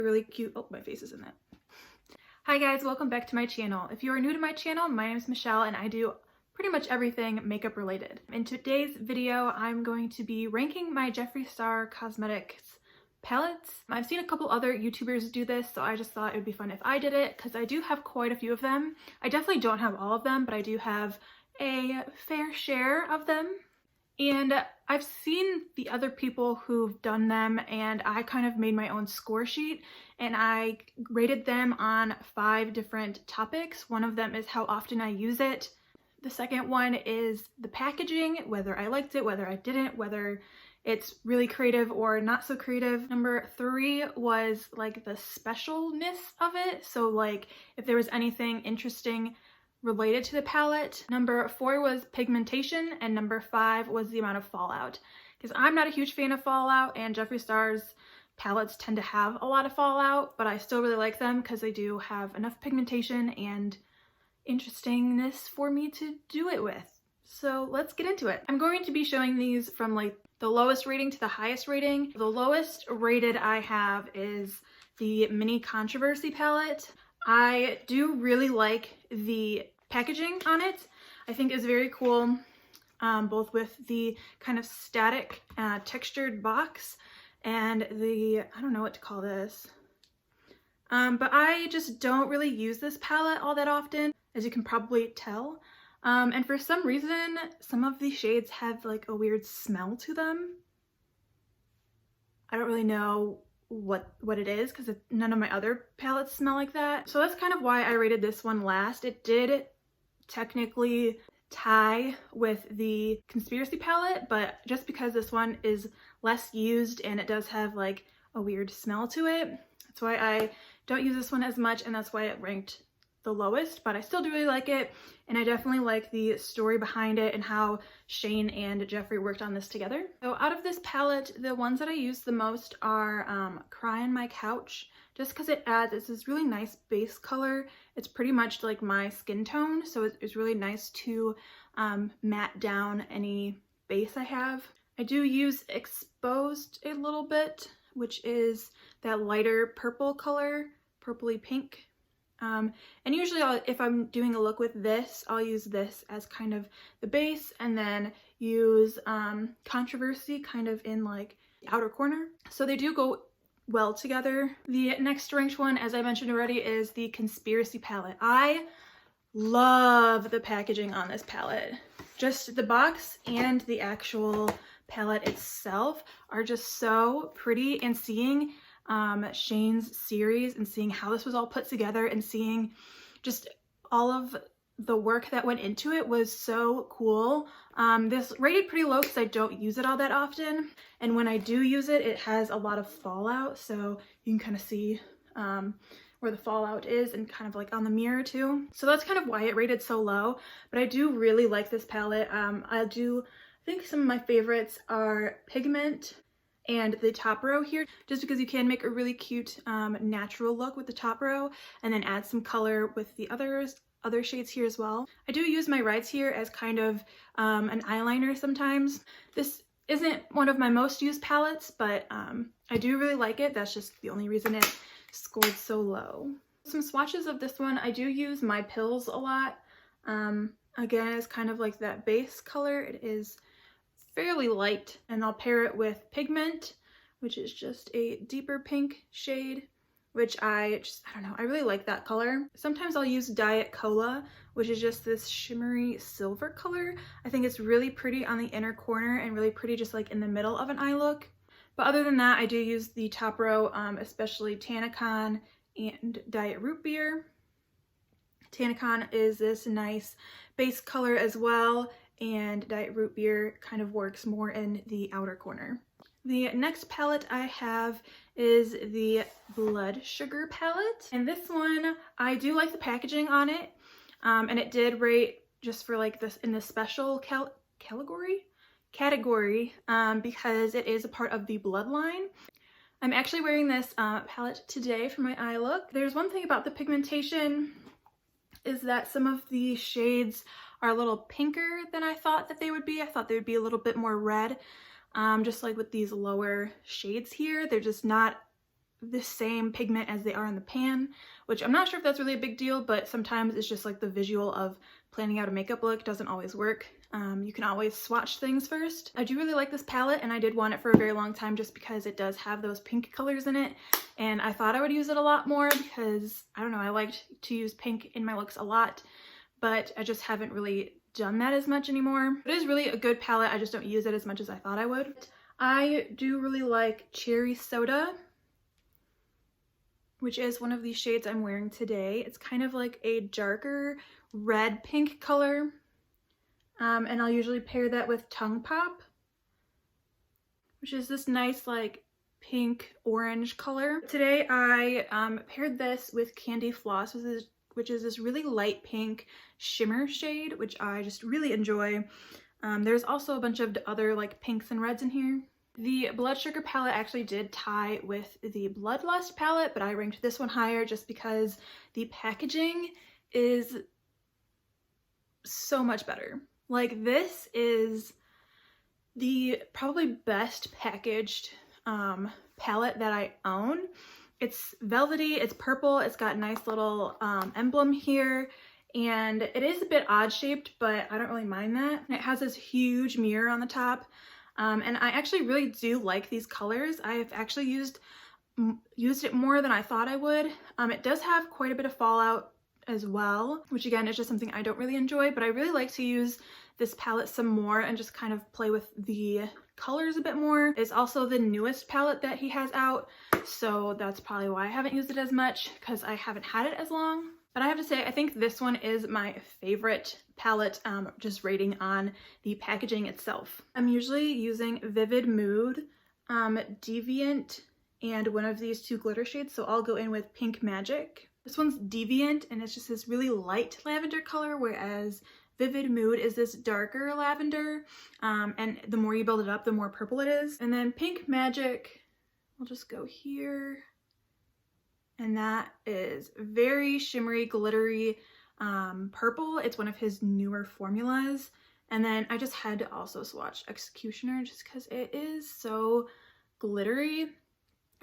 Really cute. Oh, my face is in that. Hi guys, welcome back to my channel. If you are new to my channel, my name is Michelle and I do pretty much everything makeup related. In today's video, I'm going to be ranking my Jeffree Star Cosmetics palettes. I've seen a couple other YouTubers do this, so I just thought it would be fun if I did it because I do have quite a few of them. I definitely don't have all of them, but I do have a fair share of them. And I've seen the other people who've done them, and I kind of made my own score sheet and I rated them on 5 different topics. One of them is how often I use it. The second one is the packaging, whether I liked it, whether I didn't, whether it's really creative or not so creative. Number 3 was like the specialness of it. So like if there was anything interesting related to the palette. Number 4 was pigmentation, and number 5 was the amount of fallout. Because I'm not a huge fan of fallout, and Jeffree Star's palettes tend to have a lot of fallout, but I still really like them because they do have enough pigmentation and interestingness for me to do it with. So let's get into it. I'm going to be showing these from like the lowest rating to the highest rating. The lowest rated I have is the Mini Controversy palette. I do really like the packaging on it. I think it's very cool, both with the kind of static textured box and the, I don't know what to call this. But I just don't really use this palette all that often, as you can probably tell. And for some reason, some of these shades have like a weird smell to them. I don't really know what it is because none of my other palettes smell like that. So that's kind of why I rated this one last. It did technically tie with the Conspiracy palette, but just because this one is less used and it does have like a weird smell to it, that's why I don't use this one as much, and that's why it ranked the lowest. But I still do really like it, and I definitely like the story behind it and how Shane and Jeffree worked on this together. So out of this palette, the ones that I use the most are Cry on My Couch, just because it adds this really nice base color. It's pretty much like my skin tone, so it's really nice to matte down any base I have. I do use Exposed a little bit, which is that lighter purple color, purpley pink. And usually if I'm doing a look with this, I'll use this as kind of the base and then use Controversy kind of in like the outer corner. So they do go well together. The next ranked one, as I mentioned already, is the Conspiracy palette. I love the packaging on this palette. Just the box and the actual palette itself are just so pretty, and seeing Shane's series and seeing how this was all put together and seeing just all of the work that went into it was so cool. This rated pretty low because I don't use it all that often, and when I do use it, it has a lot of fallout, so you can kind of see where the fallout is and kind of like on the mirror too. So that's kind of why it rated so low, but I do really like this palette. I think some of my favorites are Pigment and the top row here, just because you can make a really cute natural look with the top row and then add some color with the other shades here as well. I do use my Rides here as kind of an eyeliner sometimes. This isn't one of my most used palettes, but I do really like it. That's just the only reason it scored so low. Some swatches of this one, I do use My Pills a lot. Again, it's kind of like that base color. It is fairly light, and I'll pair it with Pigment, which is just a deeper pink shade, which I don't know, I really like that color. Sometimes I'll use Diet Cola, which is just this shimmery silver color. I think it's really pretty on the inner corner and really pretty just like in the middle of an eye look. But other than that, I do use the top row, especially Tanacon and Diet Root Beer. Tanacon is this nice base color as well, and Diet Root Beer kind of works more in the outer corner. The next palette I have is the Blood Sugar palette, and this one, I do like the packaging on it, and it did rate just for like this in the special category because it is a part of the Bloodline. I'm actually wearing this palette today for my eye look. There's one thing about the pigmentation is that some of the shades are a little pinker than I thought that they would be. I thought they would be a little bit more red, just like with these lower shades here. They're just not the same pigment as they are in the pan, which I'm not sure if that's really a big deal, but sometimes it's just like the visual of planning out a makeup look doesn't always work. You can always swatch things first. I do really like this palette, and I did want it for a very long time just because it does have those pink colors in it, and I thought I would use it a lot more because, I don't know, I liked to use pink in my looks a lot, but I just haven't really done that as much anymore. It is really a good palette, I just don't use it as much as I thought I would. I do really like Cherry Soda, which is one of these shades I'm wearing today. It's kind of like a darker red pink color. And I'll usually pair that with Tongue Pop, which is this nice like pink orange color. Today I paired this with Candy Floss, which is this really light pink shimmer shade, which I just really enjoy. There's also a bunch of other like pinks and reds in here. The Blood Sugar palette actually did tie with the Bloodlust palette, but I ranked this one higher just because the packaging is so much better. Like, this is the probably best packaged palette that I own. It's velvety, it's purple, it's got a nice little emblem here, and it is a bit odd shaped, but I don't really mind that. And it has this huge mirror on the top, and I actually really do like these colors. I've actually used it more than I thought I would. It does have quite a bit of fallout as well, which again is just something I don't really enjoy, but I really like to use this palette some more and just kind of play with the colors a bit more. It's also the newest palette that he has out, so that's probably why I haven't used it as much, because I haven't had it as long. But I have to say, I think this one is my favorite palette, just rating on the packaging itself. I'm usually using Vivid Mood, Deviant, and one of these two glitter shades, so I'll go in with Pink Magic. This one's Deviant, and it's just this really light lavender color, whereas Vivid Mood is this darker lavender, and the more you build it up, the more purple it is. And then Pink Magic, I'll just go here, and that is very shimmery, glittery purple. It's one of his newer formulas. And then I just had to also swatch Executioner just because it is so glittery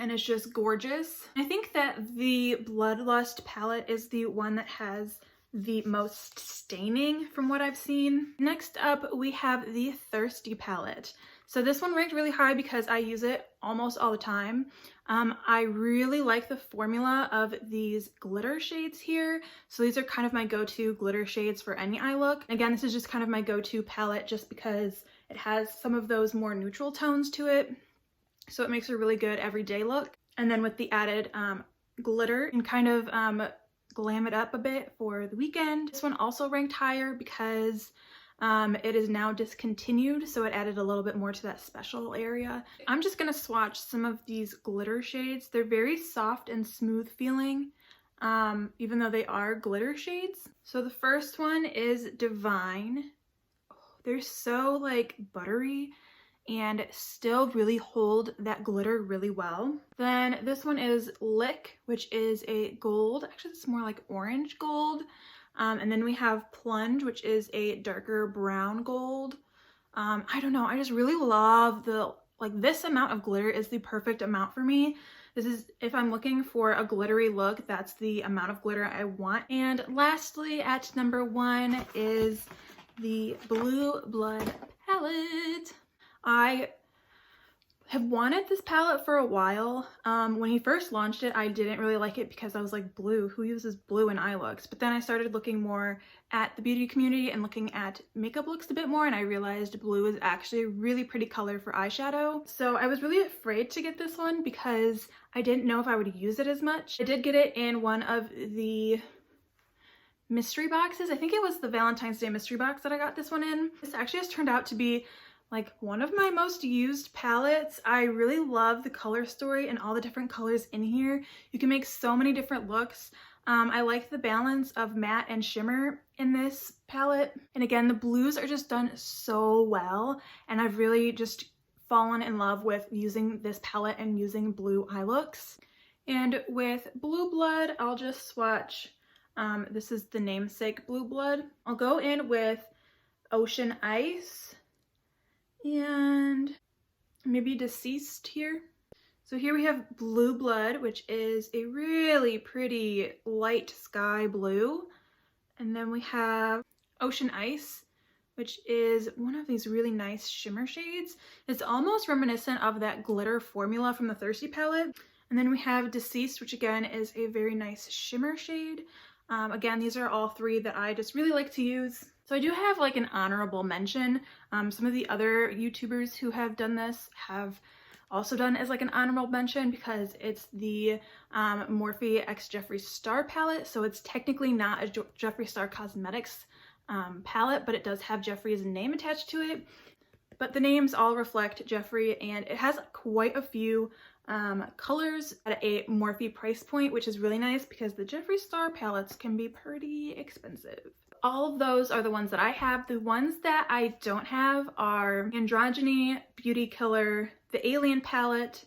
and it's just gorgeous. I think that the Bloodlust palette is the one that has the most staining from what I've seen. Next up, we have the Thirsty palette. So this one ranked really high because I use it almost all the time. I really like the formula of these glitter shades here. So these are kind of my go-to glitter shades for any eye look. Again, this is just kind of my go-to palette just because it has some of those more neutral tones to it. So it makes a really good everyday look. And then with the added glitter and kind of glam it up a bit for the weekend. This one also ranked higher because it is now discontinued, so it added a little bit more to that special area. I'm just gonna swatch some of these glitter shades. They're very soft and smooth feeling, even though they are glitter shades. So the first one is Divine. Oh, they're so like buttery and still really hold that glitter really well. Then this one is Lick, which is a gold. Actually, it's more like orange gold. And then we have Plunge, which is a darker brown gold. I don't know, I just really love this amount of glitter is the perfect amount for me. This is, if I'm looking for a glittery look, that's the amount of glitter I want. And lastly, at number 1 is the Blue Blood palette. I have wanted this palette for a while. When he first launched it, I didn't really like it because I was like, blue, who uses blue in eye looks? But then I started looking more at the beauty community and looking at makeup looks a bit more, and I realized blue is actually a really pretty color for eyeshadow. So I was really afraid to get this one because I didn't know if I would use it as much. I did get it in one of the mystery boxes. I think it was the Valentine's Day mystery box that I got this one in. This actually has turned out to be like one of my most used palettes. I really love the color story and all the different colors in here. You can make so many different looks. I like the balance of matte and shimmer in this palette. And again, the blues are just done so well. And I've really just fallen in love with using this palette and using blue eye looks. And with Blue Blood, I'll just swatch. This is the namesake Blue Blood. I'll go in with Ocean Ice and maybe Deceased here. So here we have Blue Blood, which is a really pretty light sky blue. And then we have Ocean Ice, which is one of these really nice shimmer shades. It's almost reminiscent of that glitter formula from the Thirsty palette. And then we have Deceased, which again is a very nice shimmer shade. Again, these are all three that I just really like to use. So I do have like an honorable mention. Some of the other YouTubers who have done this have also done as like an honorable mention because it's the Morphe x Jeffree Star palette. So it's technically not a Jeffree Star Cosmetics palette, but it does have Jeffree's name attached to it. But the names all reflect Jeffree, and it has quite a few colors at a Morphe price point, which is really nice because the Jeffree Star palettes can be pretty expensive. All of those are the ones that I have. The ones that I don't have are Androgyny, Beauty Killer, the Alien palette,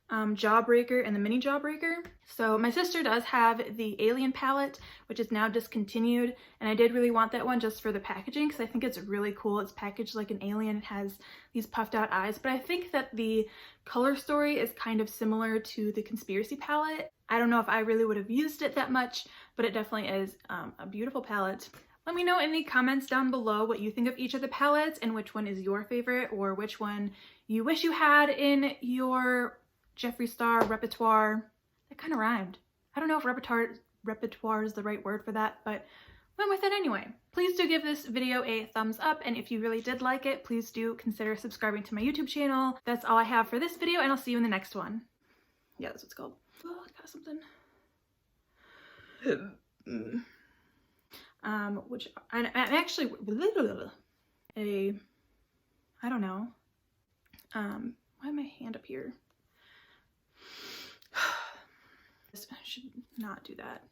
Jawbreaker, and the Mini Jawbreaker. So my sister does have the Alien palette, which is now discontinued, and I did really want that one just for the packaging because I think it's really cool. It's packaged like an alien. It has these puffed out eyes, but I think that the color story is kind of similar to the Conspiracy palette. I don't know if I really would have used it that much, but it definitely is a beautiful palette. Let me know in the comments down below what you think of each of the palettes and which one is your favorite or which one you wish you had in your Jeffree Star repertoire. That kind of rhymed. I don't know if repertoire is the right word for that, but went with it anyway. Please do give this video a thumbs up, and if you really did like it, please do consider subscribing to my YouTube channel. That's all I have for this video, and I'll see you in the next one. Yeah, that's what it's called. Oh, I got something. Which I'm actually I don't know. Why my hand up here? I should not do that.